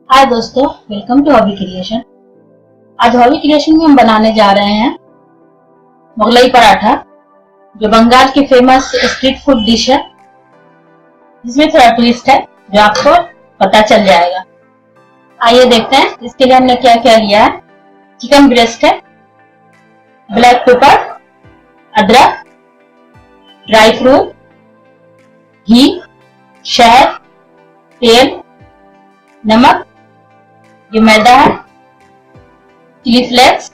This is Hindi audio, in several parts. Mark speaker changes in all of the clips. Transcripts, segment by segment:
Speaker 1: हाय दोस्तों, वेलकम टू हॉबी क्रिएशन। आज हॉबी क्रिएशन में हम बनाने जा रहे हैं मुगलई पराठा, जो बंगाल की फेमस स्ट्रीट फूड डिश है। इसमें थोड़ा ट्विस्ट है जो आपको पता चल जाएगा। आइए देखते हैं इसके लिए हमने क्या क्या लिया है। चिकन ब्रेस्ट है, ब्लैक पेपर, अदरक, ड्राई फ्रूट, घी, शहद, तेल, नमक, ये मैदा है, चिली फ्लेक्स,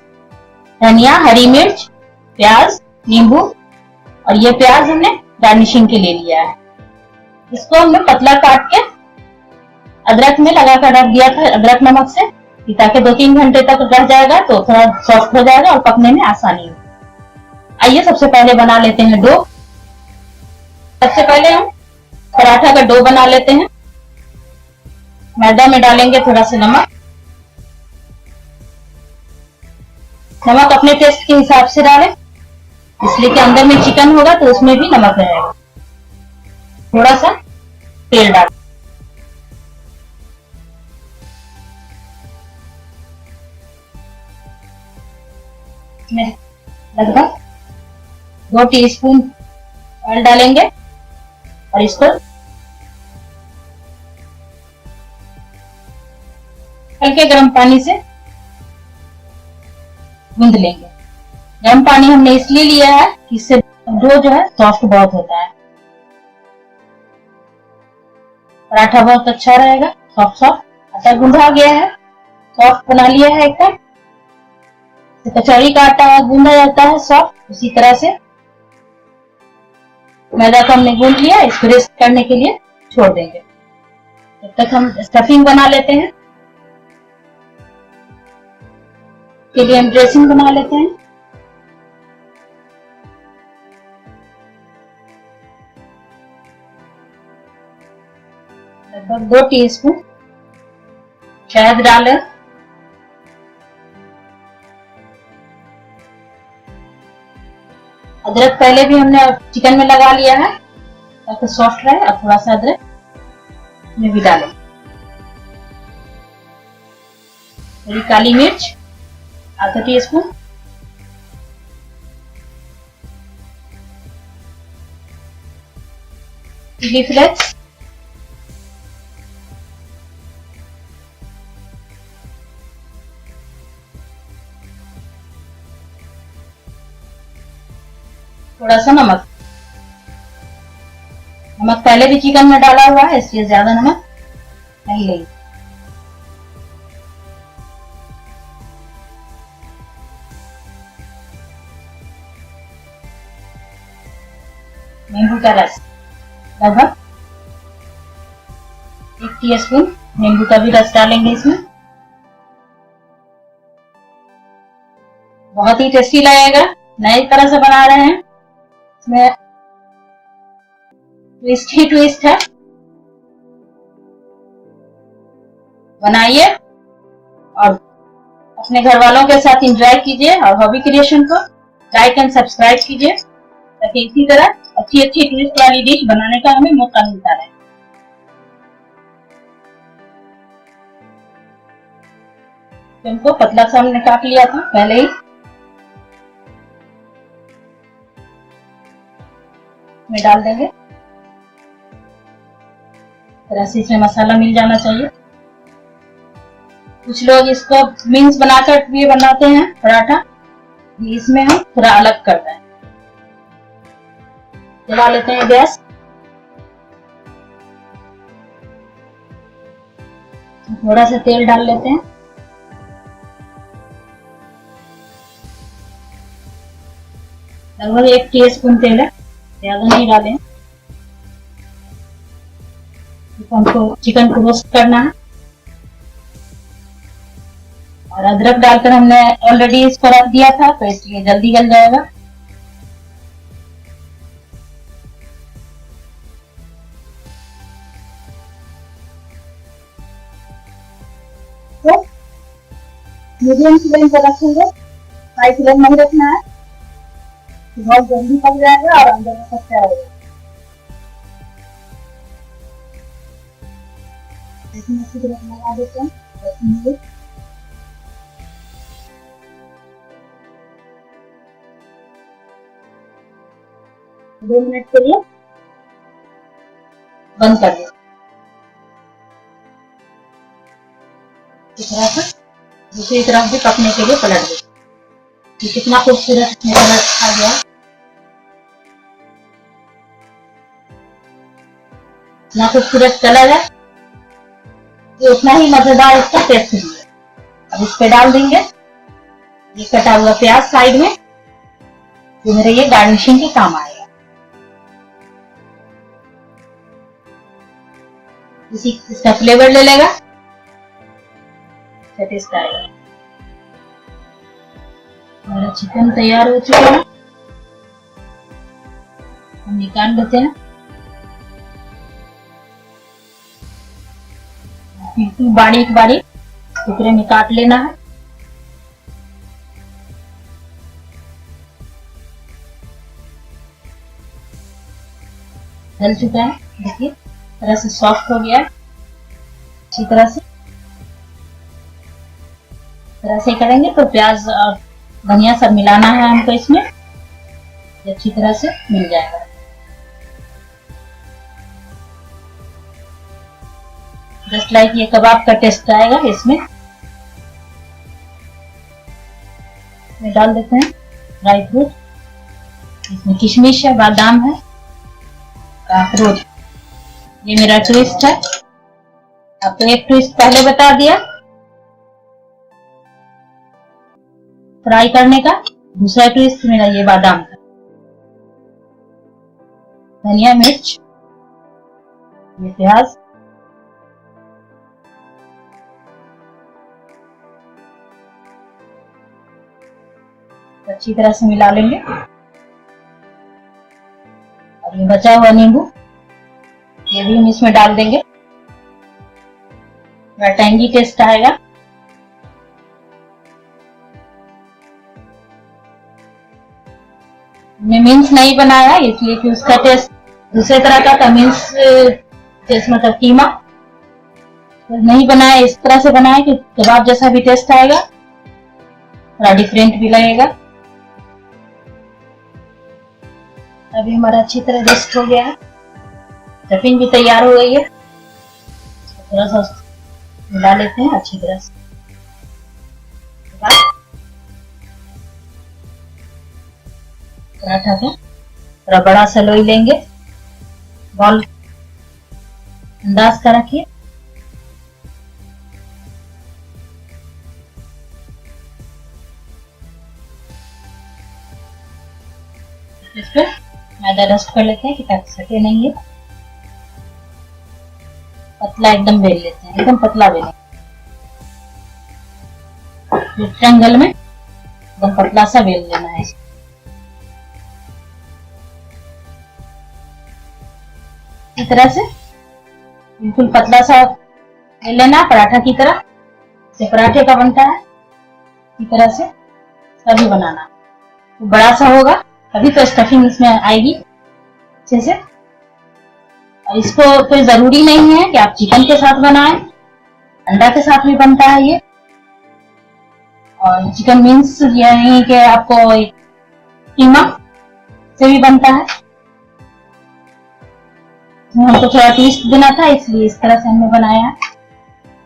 Speaker 1: धनिया, हरी मिर्च, प्याज, नींबू, और ये प्याज हमने गार्निशिंग के लिए लिया है। इसको हमने पतला काट के अदरक में लगा कर रख दिया था, अदरक नमक से, ताकि 2-3 घंटे तक रह जाएगा तो थोड़ा सॉफ्ट हो जाएगा और पकने में आसानी होगी। आइए सबसे पहले बना लेते हैं डो। सबसे पहले हम पराठा का डो बना लेते हैं। मैदा में डालेंगे थोड़ा सा नमक। नमक अपने टेस्ट के हिसाब से डालें, इसलिए कि अंदर में चिकन होगा तो उसमें भी नमक रहेगा। थोड़ा सा तेल डालें। इसमें लगभग 2 टीस्पून ऑयल डालेंगे और इसको हल्के गर्म पानी से गूंद लेंगे। गर्म पानी हमने इसलिए लिया है कि इससे डो जो है सॉफ्ट बहुत होता है, पराठा बहुत अच्छा रहेगा। सॉफ्ट सॉफ्ट आटा गूंधा गया है, सॉफ्ट बना लिया है एकदम। कचौड़ी का आटा गूंधा जाता है सॉफ्ट, उसी तरह से मैदा को हमने गूंद लिया। इसको रेस्ट करने के लिए छोड़ देंगे। तब तक हम स्टफिंग बना लेते हैं। के लिए हम ड्रेसिंग बना लेते हैं। लगभग 2 टीस्पून शहद डालें। अदरक पहले भी हमने चिकन में लगा लिया है ताकि सॉफ्ट रहे, और थोड़ा सा अदरक में भी डालें। थोड़ी काली मिर्च आधा टीस्पून, चिली फ्लेक्स, थोड़ा सा नमक। नमक पहले भी चिकन में डाला हुआ है, इसलिए ज्यादा नमक नहीं लेंगे। नींबू का रस लगभग 1 टीस्पून नींबू का भी रस डालेंगे इसमें। बहुत ही टेस्टी लगेगा। नई तरह से बना रहे हैं, इसमें ट्विस्ट ही ट्विस्ट है। बनाइए और अपने घर वालों के साथ एंजॉय कीजिए, और हॉबी क्रिएशन को लाइक एंड सब्सक्राइब कीजिए, ताकि इसी तरह अच्छी अच्छी ट्विस्ट वाली डिश बनाने का हमें मौका मिलता रहे। इनको पतला सा हमने काट लिया था पहले ही। में डाल देंगे। तरह से इसमें मसाला मिल जाना चाहिए। कुछ लोग इसको विंग्स बनाकर भी बनाते हैं पराठा, इसमें हम थोड़ा अलग करते हैं। जला लेते हैं गैस। थोड़ा सा तेल डाल लेते हैं। लगभग 1 टीस्पून तेल है, ज्यादा नहीं डालें। हमको चिकन को रोस्ट करना है और अदरक डालकर हमने ऑलरेडी इसको रख दिया था, तो इसलिए जल्दी गल जाएगा। तो मीडियम फ्लेम पर रखेंगे, हाई फ्लेम नहीं रखना है, बहुत जल्दी पक जाएगा और अंदर में कच्चा रहेगा। लगा देते हैं 10 मिनट। दो मिनट के लिए बंद कर दें। दूसरी तरफ भी पकने के लिए पलट दें। तो कितना खूबसूरत कलर आ गया। इतना खूबसूरत कलर है, तो उतना ही मजेदार इसका टेस्ट भी है। अब इस पे डाल देंगे ये कटा हुआ प्याज साइड में, जो मेरे ये गार्निशिंग के काम आएगा। इसका फ्लेवर ले लेगा, टेस्ट आएगा। हमारा चिकन तैयार हो चुका है, हम निकाल लेते हैं। बिल्कुल बारीक बारीक टुकड़े में काट लेना है। गल चुका है, देखिए तरह से सॉफ्ट हो गया है। अच्छी तरह से करेंगे तो प्याज और धनिया सब मिलाना है हमको इसमें, अच्छी तरह से मिल जाएगा। जस्ट लाइक ये कबाब का टेस्ट आएगा इसमें। डाल देते हैं ड्राई फ्रूट, इसमें किशमिश है, बादाम है, अखरोट। ये मेरा ट्विस्ट है, आपको एक ट्विस्ट पहले बता दिया फ्राई करने का, दूसरा ट्विस्ट मेरा ये बादाम का। धनिया मिर्च, ये प्याज, अच्छी तरह से मिला लेंगे। और ये बचा हुआ नींबू, ये भी हम इसमें डाल देंगे, थोड़ा टैंगी टेस्ट आएगा। हमने मिंस नहीं बनाया इसलिए कि उसका टेस्ट दूसरे तरह का था। मिंस टेस्ट मतलब कीमा तो नहीं बनाया, इस तरह से बनाया कि कबाब जैसा भी टेस्ट आएगा, थोड़ा डिफरेंट भी लगेगा। अभी हमारा अच्छी तरह रोस्ट हो गया है, स्टफिंग भी तैयार हो गई है। थोड़ा सा मिला लेते हैं अच्छी तरह से। पराठा का थोड़ा बड़ा सा लोई लेंगे, बॉल अंदाज का रखिए। इस पे मैदा डस्ट कर लेते हैं कि ताकि सटे नहीं है। पतला एकदम बेल लेते हैं, एकदम पतला बेलें, ट्रायंगल में एकदम पतला सा बेल लेना है। इस तरह से बिल्कुल पतला सा बेल लेना है, पराठा की तरह, जैसे पराठे का बनता है इस तरह से सभी बनाना। तो बड़ा सा होगा तभी तो स्टफिंग इसमें आएगी अच्छे से। और इसको कोई जरूरी नहीं है कि आप चिकन के साथ बनाएं, अंडा के साथ भी बनता है ये। और चिकन मीन्स ये नहीं कि आपको कीमा से भी बनता है। इसमें हमको थोड़ा ट्विस्ट देना था, इसलिए इस तरह से हमने बनाया है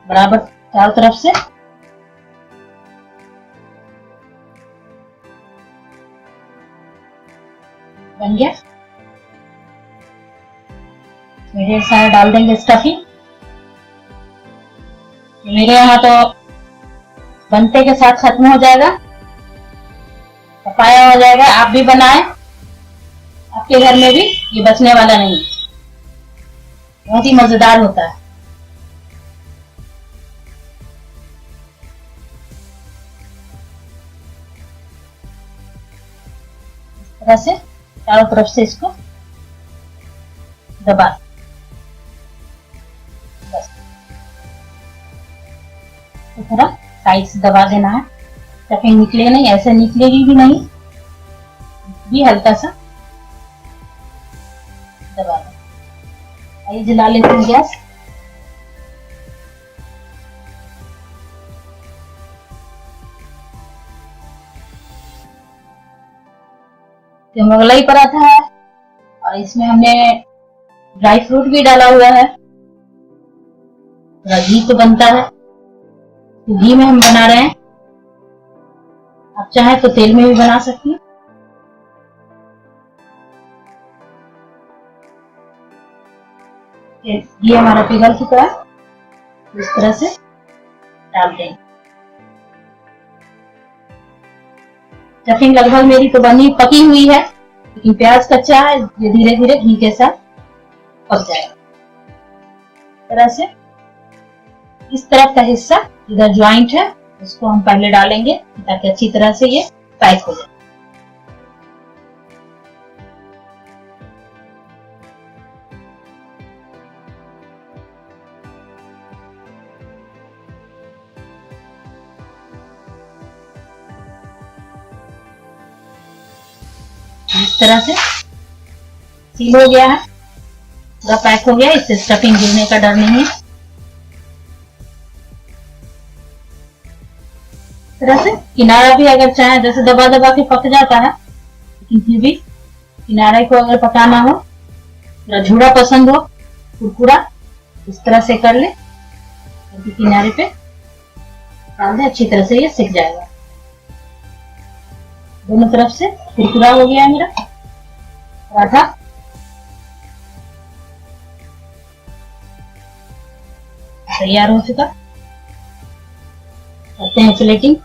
Speaker 1: बराबर चारों तरफ से। बन गया। ढेर सारा डाल देंगे स्टफिंग। मेरे यहाँ तो बनते के साथ खत्म हो जाएगा, पकाया हो जाएगा। आप भी बनाएं, आपके घर में भी ये बचने वाला नहीं, बहुत ही मजेदार होता है। इस तरह से चारों तरफ से इसको दबा, बस इस तरह साइड से दबा देना है, स्टफिंग निकले नहीं, ऐसे निकलेगी भी नहीं, भी हल्का सा दबा दें। आइए जला लेते हैं गैस। ये मुगलाई पराठा है और इसमें हमने ड्राई फ्रूट भी डाला हुआ है। थोड़ा घी तो बनता है, तो घी में हम बना रहे हैं। आप चाहें तो तेल में भी बना सकती हैं। घी हमारा पिघल चुका है, इस तरह से डाल देंगे। स्टफिंग लगभग मेरी तो बनी पकी हुई है, लेकिन प्याज कच्चा है, ये धीरे धीरे घी के साथ पक जाएगा। इस तरह से इस तरफ का हिस्सा इधर ज्वाइंट है, उसको हम पहले डालेंगे ताकि अच्छी तरह से ये पैक हो जाए। इस तरह से सील हो गया है, पूरा पैक हो गया, इससे स्टफिंग गिरने का डर नहीं है। इस तरह से किनारा भी अगर चाहे, जैसे दबा दबा के पक जाता है, लेकिन फिर भी किनारे को अगर पकाना हो, थोड़ा झूरा पसंद हो, कुरकुरा, इस तरह से कर ले, तो किनारे पे डाल दे, अच्छी तरह से ये सिक जाएगा। दोनों तरफ से कुरकुरा हो गया है मेरा पराठा। तैयार हो चुका, करते हैं प्लेटिंग।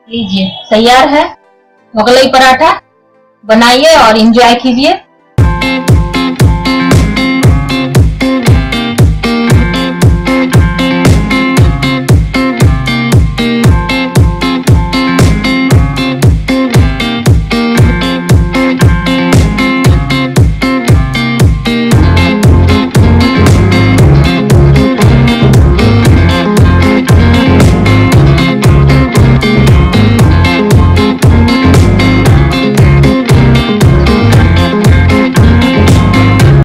Speaker 1: लीजिए तैयार है मुगलई पराठा, बनाइए और एंजॉय कीजिए।